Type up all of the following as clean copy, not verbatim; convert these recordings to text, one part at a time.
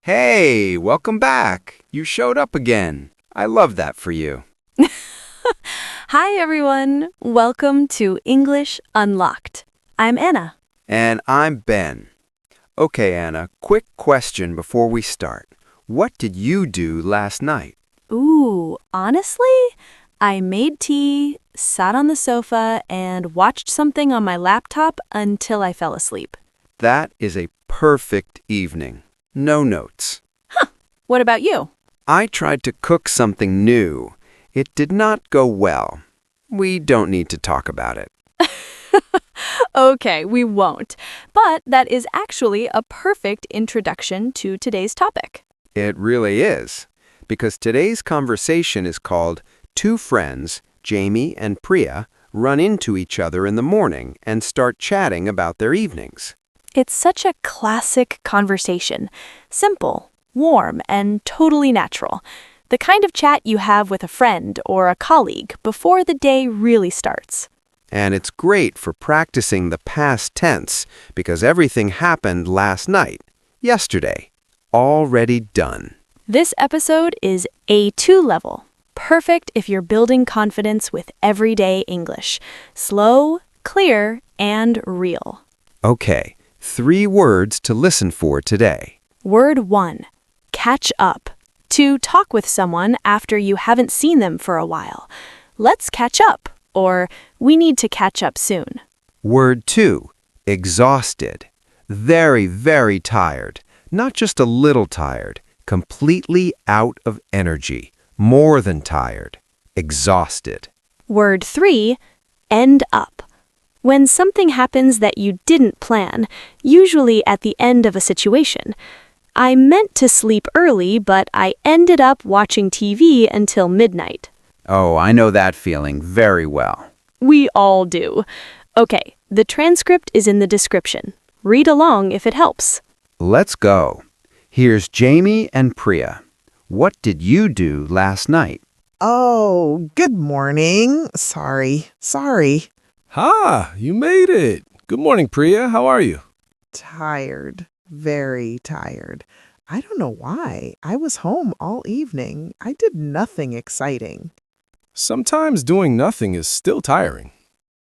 Hey, welcome back. You showed up again. I love that for you. Hi, everyone. Welcome to English Unlocked. I'm Anna. And I'm Ben. Okay, Anna, quick question before we start. What did you do last night? Ooh, honestly, I made tea, sat on the sofa, and watched something on my laptop until I fell asleep. That is a perfect evening. No notes. What about you? I tried to cook something new. It did not go well. We don't need to talk about it. Okay, we won't. But that is actually a perfect introduction to today's topic. It really is. Because today's conversation is called Two Friends, Jamie and Priya, run into each other in the morning and start chatting about their evenings. It's such a classic conversation. Simple, warm, and totally natural. The kind of chat you have with a friend or a colleague before the day really starts. And it's great for practicing the past tense because everything happened last night, yesterday, already done. This episode is A2 level. Perfect if you're building confidence with everyday English. Slow, clear, and real. Okay, 3 words to listen for today. Word 1. Catch up. To talk with someone after you haven't seen them for a while. Let's catch up, or we need to catch up soon. Word 2, exhausted. Very, very tired. Not just a little tired. Completely out of energy. More than tired. Exhausted. Word 3, end up. When something happens that you didn't plan, usually at the end of a situation. I meant to sleep early, but I ended up watching TV until midnight. Oh, I know that feeling very well. We all do. Okay, the transcript is in the description. Read along if it helps. Let's go. Here's Jamie and Priya. What did you do last night? Oh, good morning. Sorry. Ha! You made it. Good morning, Priya. How are you? Tired. Very tired. I don't know why. I was home all evening. I did nothing exciting. Sometimes doing nothing is still tiring.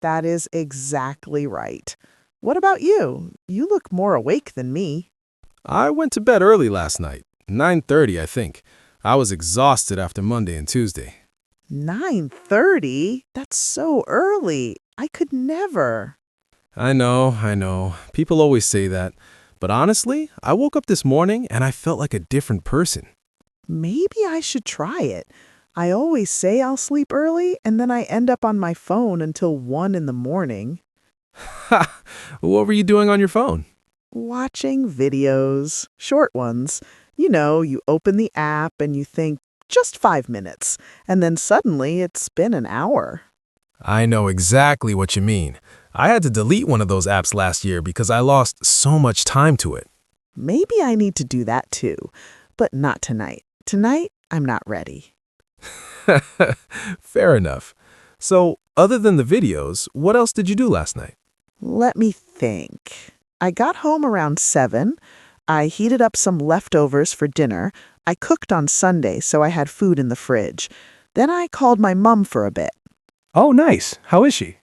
That is exactly right. What about you? You look more awake than me. I went to bed early last night. 9:30, I think. I was exhausted after Monday and Tuesday. 9:30? That's so early. I could never. I know. People always say that. But honestly, I woke up this morning and I felt like a different person. Maybe I should try it. I always say I'll sleep early, and then I end up on my phone until 1 in the morning. Ha! What were you doing on your phone? Watching videos, short ones. You know, you open the app and you think, just 5 minutes, and then suddenly it's been an hour. I know exactly what you mean. I had to delete one of those apps last year because I lost so much time to it. Maybe I need to do that too, but not tonight. Tonight, I'm not ready. Fair enough. So, other than the videos, what else did you do last night? Let me think. I got home around 7. I heated up some leftovers for dinner. I cooked on Sunday, so I had food in the fridge. Then I called my mom for a bit. Oh, nice. How is she?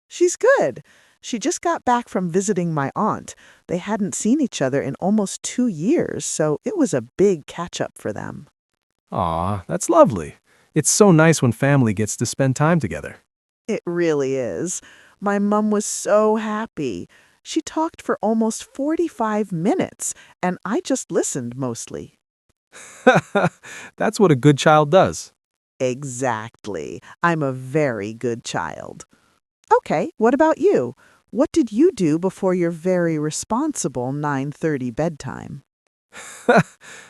She's good. She just got back from visiting my aunt. They hadn't seen each other in almost 2 years, so it was a big catch-up for them. Aw, that's lovely. It's so nice when family gets to spend time together. It really is. My mom was so happy. She talked for almost 45 minutes, and I just listened mostly. That's what a good child does. Exactly. I'm a very good child. Okay, what about you? What did you do before your very responsible 9:30 bedtime?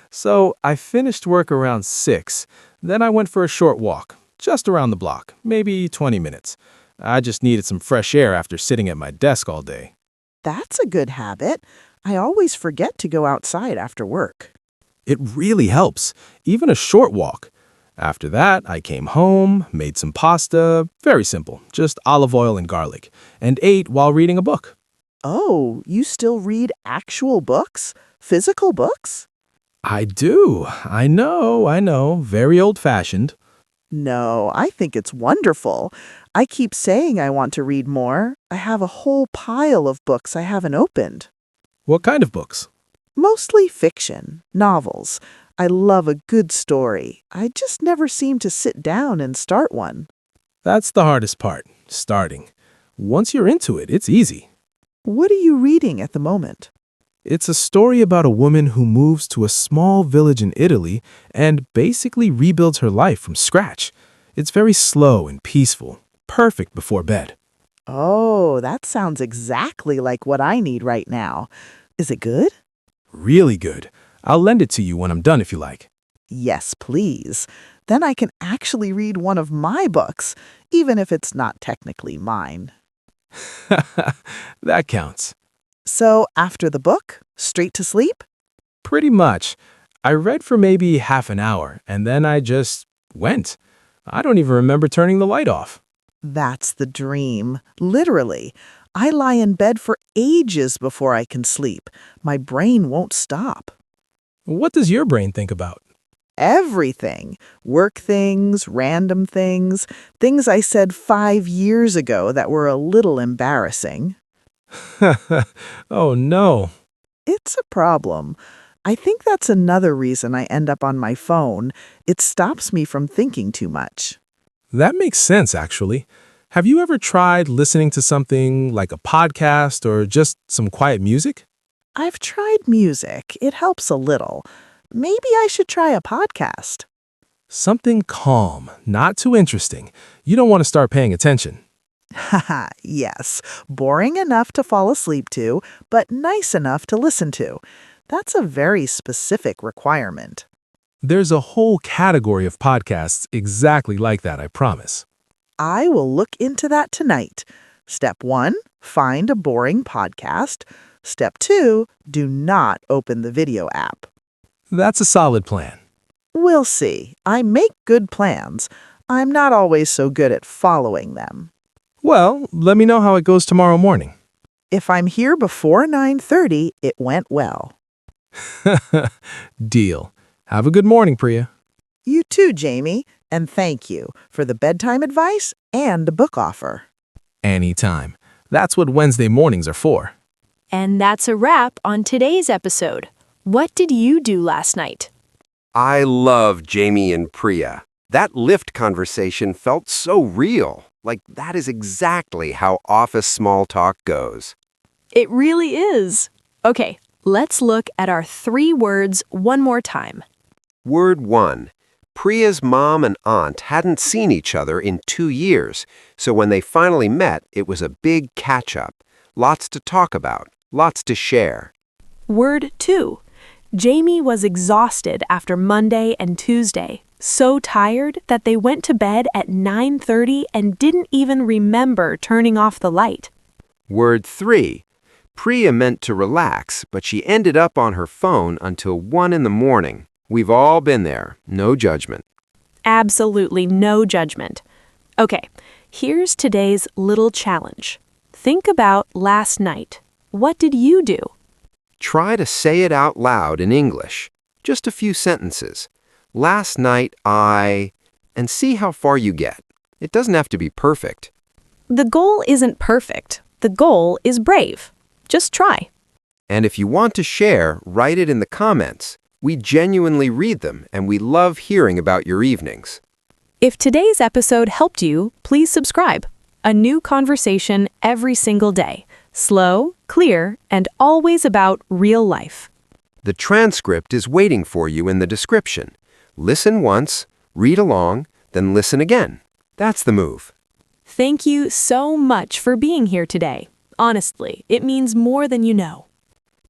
So, I finished work around 6. Then I went for a short walk, just around the block, maybe 20 minutes. I just needed some fresh air after sitting at my desk all day. That's a good habit. I always forget to go outside after work. It really helps, even a short walk. After that, I came home, made some pasta, very simple, just olive oil and garlic, and ate while reading a book. Oh, you still read actual books? Physical books? I do. I know. Very old-fashioned. No, I think it's wonderful. I keep saying I want to read more. I have a whole pile of books I haven't opened. What kind of books? Mostly fiction, novels. I love a good story. I just never seem to sit down and start one. That's the hardest part, starting. Once you're into it, it's easy. What are you reading at the moment? It's a story about a woman who moves to a small village in Italy and basically rebuilds her life from scratch. It's very slow and peaceful, perfect before bed. Oh, that sounds exactly like what I need right now. Is it good? Really good. I'll lend it to you when I'm done if you like. Yes, please. Then I can actually read one of my books, even if it's not technically mine. That counts. So, after the book, straight to sleep? Pretty much. I read for maybe half an hour, and then I just went. I don't even remember turning the light off. That's the dream. Literally. I lie in bed for ages before I can sleep. My brain won't stop. What does your brain think about? Everything. Work things, random things, things I said 5 years ago that were a little embarrassing. Oh no. It's a problem. I think that's another reason I end up on my phone. It stops me from thinking too much. That makes sense, actually. Have you ever tried listening to something like a podcast or just some quiet music? I've tried music. It helps a little. Maybe I should try a podcast. Something calm, not too interesting. You don't want to start paying attention. Haha, yes. Boring enough to fall asleep to, but nice enough to listen to. That's a very specific requirement. There's a whole category of podcasts exactly like that, I promise. I will look into that tonight. Step 1, find a boring podcast. Step 2, do not open the video app. That's a solid plan. We'll see. I make good plans. I'm not always so good at following them. Well, let me know how it goes tomorrow morning. If I'm here before 9:30, it went well. Deal. Have a good morning, Priya. You too, Jamie, and thank you for the bedtime advice and the book offer. Anytime. That's what Wednesday mornings are for. And that's a wrap on today's episode. What did you do last night? I love Jamie and Priya. That lift conversation felt so real. Like that is exactly how office small talk goes. It really is. Okay, let's look at our 3 words one more time. Word 1. Priya's mom and aunt hadn't seen each other in 2 years, so when they finally met, it was a big catch-up. Lots to talk about, lots to share. Word 2. Jamie was exhausted after Monday and Tuesday, so tired that they went to bed at 9:30 and didn't even remember turning off the light. Word 3. Priya meant to relax, but she ended up on her phone until 1 in the morning. We've all been there. No judgment. Absolutely no judgment. Okay, here's today's little challenge. Think about last night. What did you do? Try to say it out loud in English. Just a few sentences. Last night and see how far you get. It doesn't have to be perfect. The goal isn't perfect. The goal is brave. Just try. And if you want to share, write it in the comments. We genuinely read them, and we love hearing about your evenings. If today's episode helped you, please subscribe. A new conversation every single day. Slow, clear, and always about real life. The transcript is waiting for you in the description. Listen once, read along, then listen again. That's the move. Thank you so much for being here today. Honestly, it means more than you know.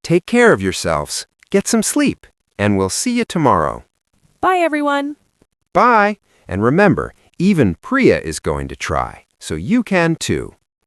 Take care of yourselves, get some sleep, and we'll see you tomorrow. Bye, everyone. Bye, and remember, even Priya is going to try, so you can too.